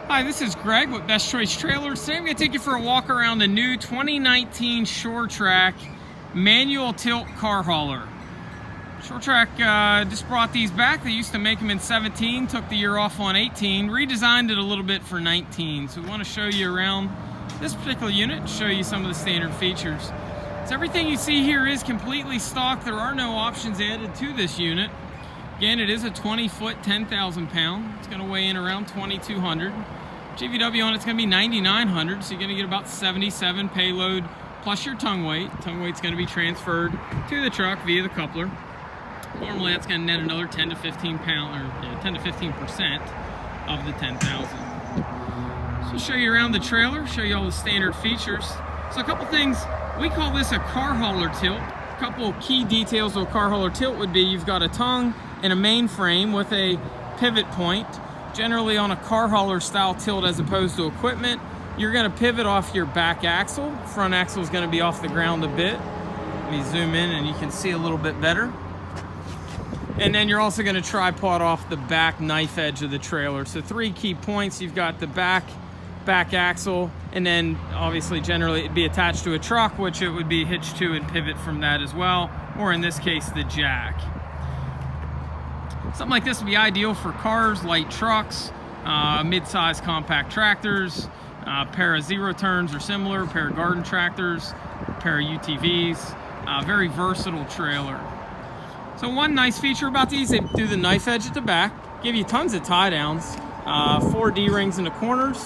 Hi, this is Greg with Best Choice Trailers. Today I'm going to take you for a walk around the new 2019 Sure-Trac manual tilt car hauler. Sure-Trac just brought these back. They used to make them in 17, took the year off on 18, redesigned it a little bit for 19. So we want to show you around this particular unit and show you some of the standard features. So everything you see here is completely stock. There are no options added to this unit. Again, it is a 20-foot, 10,000 pound. It's going to weigh in around 2,200. GVW on it's going to be 9,900, so you're going to get about 77 payload plus your tongue weight. Tongue weight's going to be transferred to the truck via the coupler. Normally, that's going to net another 10 to 15 pound, or 10 to 15% of the 10,000. So I'll show you around the trailer, show you all the standard features. So a couple things. We call this a car hauler tilt. A couple key details of a car hauler tilt would be you've got a tongue and a main frame with a pivot point. Generally on a car hauler style tilt as opposed to equipment, you're going to pivot off your back axle. Front axle is going to be off the ground a bit. Let me zoom in and you can see a little bit better. And then you're also going to tripod off the back knife edge of the trailer. So three key points. You've got the back axle, and then obviously generally it'd be attached to a truck, which it would be hitched to and pivot from that as well, or in this case the jack. Something like this would be ideal for cars, light trucks, mid-size compact tractors, a pair of zero turns or similar, a pair of garden tractors, a pair of UTVs. Very versatile trailer. So one nice feature about these, they do the knife edge at the back, give you tons of tie downs, 4 D-rings in the corners,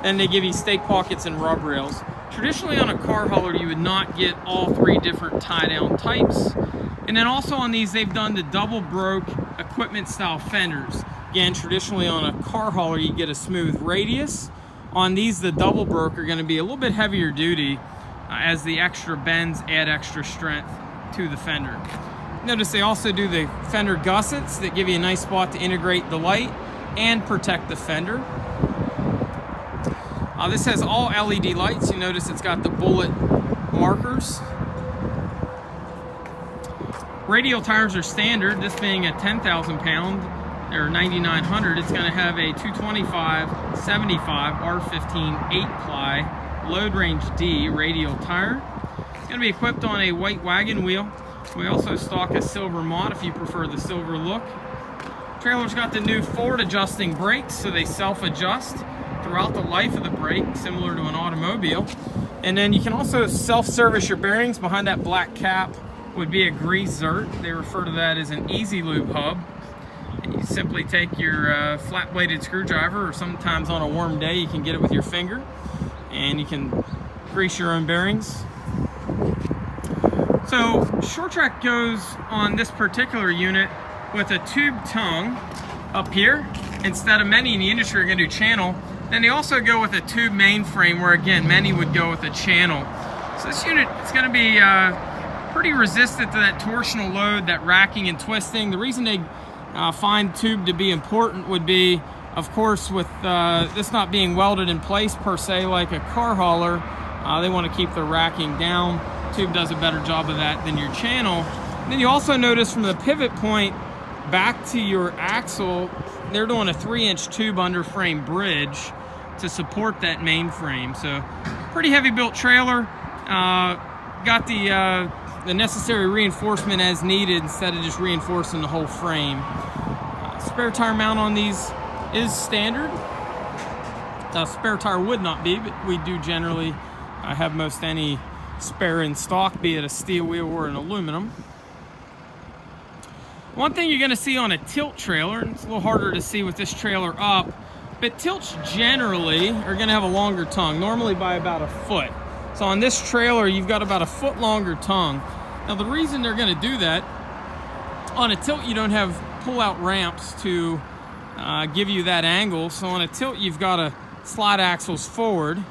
and they give you stake pockets and rub rails. Traditionally on a car hauler, you would not get all 3 different tie down types. And then also on these, they've done the double broke equipment style fenders. Again, traditionally on a car hauler, you get a smooth radius. On these, the double broke are going to be a little bit heavier duty as the extra bends add extra strength to the fender. Notice they also do the fender gussets that give you a nice spot to integrate the light and protect the fender. This has all LED lights. You notice it's got the bullet markers. Radial tires are standard. This being a 10,000 pound or 9,900, it's going to have a 225/75 R15 8-ply load range D radial tire. It's going to be equipped on a white wagon wheel. We also stock a silver mod if you prefer the silver look. Trailer's got the new forward adjusting brakes, so they self-adjust throughout the life of the brake, similar to an automobile. And then you can also self-service your bearings. Behind that black cap would be a grease zert. They refer to that as an easy lube hub. And you simply take your flat-bladed screwdriver, or sometimes on a warm day you can get it with your finger, and you can grease your own bearings. So Sure-Trac goes on this particular unit with a tube tongue up here. Instead of many in the industry are going to do channel. Then they also go with a tube mainframe, where again many would go with a channel. So this unit is going to be pretty resistant to that torsional load, that racking and twisting. The reason they find tube to be important would be, of course, with this not being welded in place per se like a car hauler, they want to keep the racking down. Tube does a better job of that than your channel. And then you also notice from the pivot point back to your axle, they're doing a 3-inch tube under frame bridge to support that main frame. So pretty heavy built trailer. Got the necessary reinforcement as needed instead of just reinforcing the whole frame. Spare tire mount on these is standard. Spare tire would not be, but we do generally have most any spare in stock, be it a steel wheel or an aluminum. One thing you're going to see on a tilt trailer, and it's a little harder to see with this trailer up, but tilts generally are going to have a longer tongue, normally by about a foot. So on this trailer, you've got about a foot longer tongue. Now the reason they're going to do that, on a tilt you don't have pull-out ramps to give you that angle. So on a tilt you've got to slide axles forward.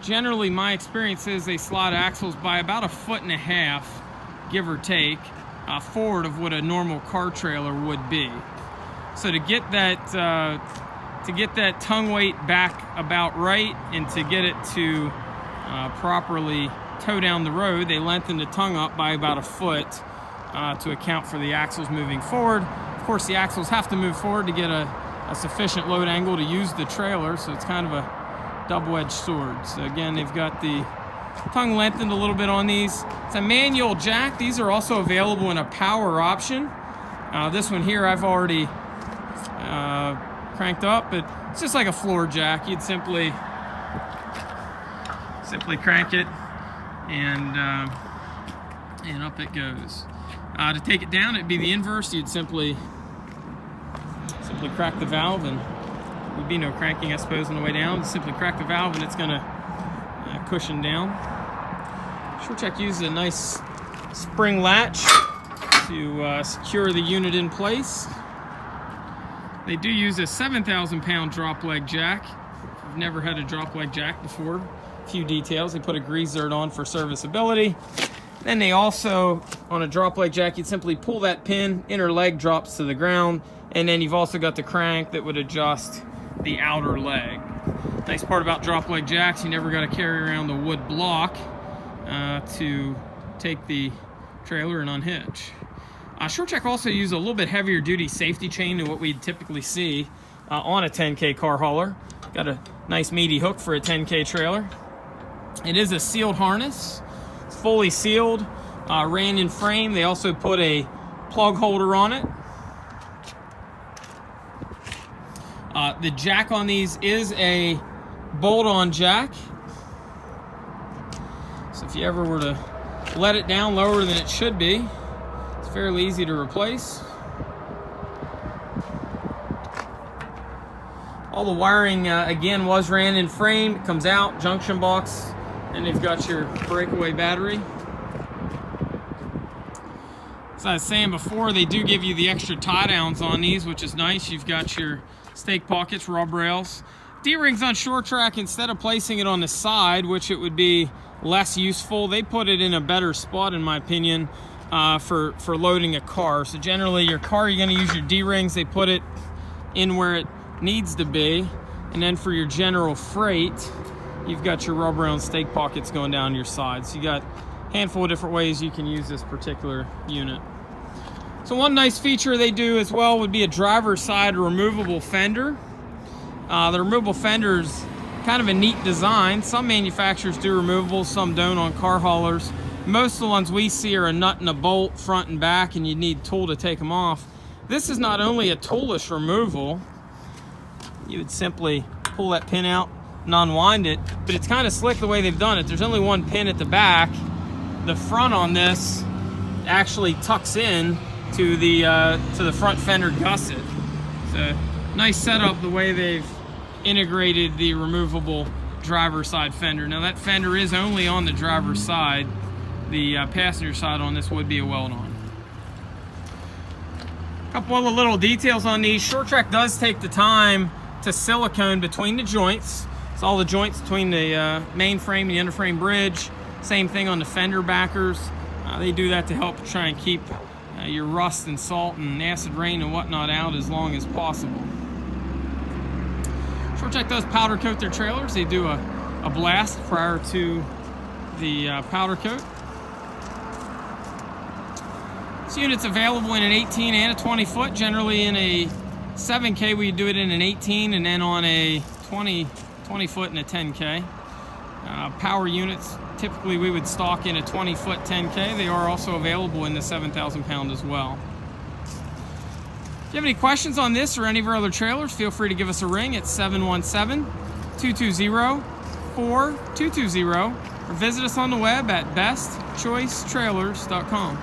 Generally, my experience is they slide axles by about 1.5 feet, give or take, forward of what a normal car trailer would be. So to get that tongue weight back about right, and to get it to properly tow down the road, they lengthen the tongue up by about 1 foot to account for the axles moving forward. Of course, the axles have to move forward to get a a sufficient load angle to use the trailer, so it's kind of a double-edged sword. So again, they've got the tongue lengthened a little bit on these. It's a manual jack. These are also available in a power option. This one here I've already cranked up, but it's just like a floor jack. You'd simply crank it, and up it goes. To take it down, it'd be the inverse. You'd simply crack the valve, and there would be no cranking, I suppose, on the way down. Simply crack the valve, and it's going to cushion down. Sure-Trac uses a nice spring latch to secure the unit in place. They do use a 7,000-pound drop leg jack. If you've never had a drop leg jack before, a few details. They put a grease zerd on for serviceability. Then they also, on a drop leg jack, you'd simply pull that pin, inner leg drops to the ground, and then you've also got the crank that would adjust the outer leg. Nice part about drop leg jacks, you never got to carry around the wood block to take the trailer and unhitch. Sure-Trac also uses a little bit heavier duty safety chain than what we'd typically see on a 10K car hauler. Got a nice meaty hook for a 10K trailer. It is a sealed harness. It's fully sealed, ran in frame. They also put a plug holder on it. The jack on these is a bolt-on jack. So if you ever were to let it down lower than it should be, it's fairly easy to replace. All the wiring, again, was ran in frame. It comes out, junction box, and they've got your breakaway battery. As I was saying before, they do give you the extra tie downs on these, which is nice. You've got your stake pockets, rub rails. D-rings on Sure-Trac, instead of placing it on the side, which it would be less useful, they put it in a better spot, in my opinion, for loading a car. So generally, your car, you're going to use your D-rings. They put it in where it needs to be. And then for your general freight, you've got your rubber rail and stake pockets going down your side. So you got a handful of different ways you can use this particular unit. So one nice feature they do as well would be a driver's side removable fender. The removable fender's kind of a neat design. Some manufacturers do removables, some don't on car haulers. Most of the ones we see are a nut and a bolt front and back, and you need a tool to take them off. This is not only a toolless removal. You would simply pull that pin out and unwind it, but it's kind of slick the way they've done it. There's only one pin at the back. The front on this actually tucks in to the front fender gusset. So nice setup the way they've integrated the removable driver's side fender. Now that fender is only on the driver's side. The passenger side on this would be a weld-on. A couple other little details on these. Sure-Trac does take the time to silicone between the joints. It's all the joints between the main frame and the underframe bridge. Same thing on the fender backers. They do that to help try and keep your rust and salt and acid rain and whatnot out as long as possible. Sure-Trac does powder coat their trailers. They do a blast prior to the powder coat. This unit's available in an 18 and a 20 foot. Generally in a 7K we do it in an 18, and then on a 20 foot and a 10K. Power units, typically we would stock in a 20 foot 10K. They are also available in the 7,000 pound as well. If you have any questions on this or any of our other trailers, feel free to give us a ring at 717-220-4220 or visit us on the web at bestchoicetrailers.com.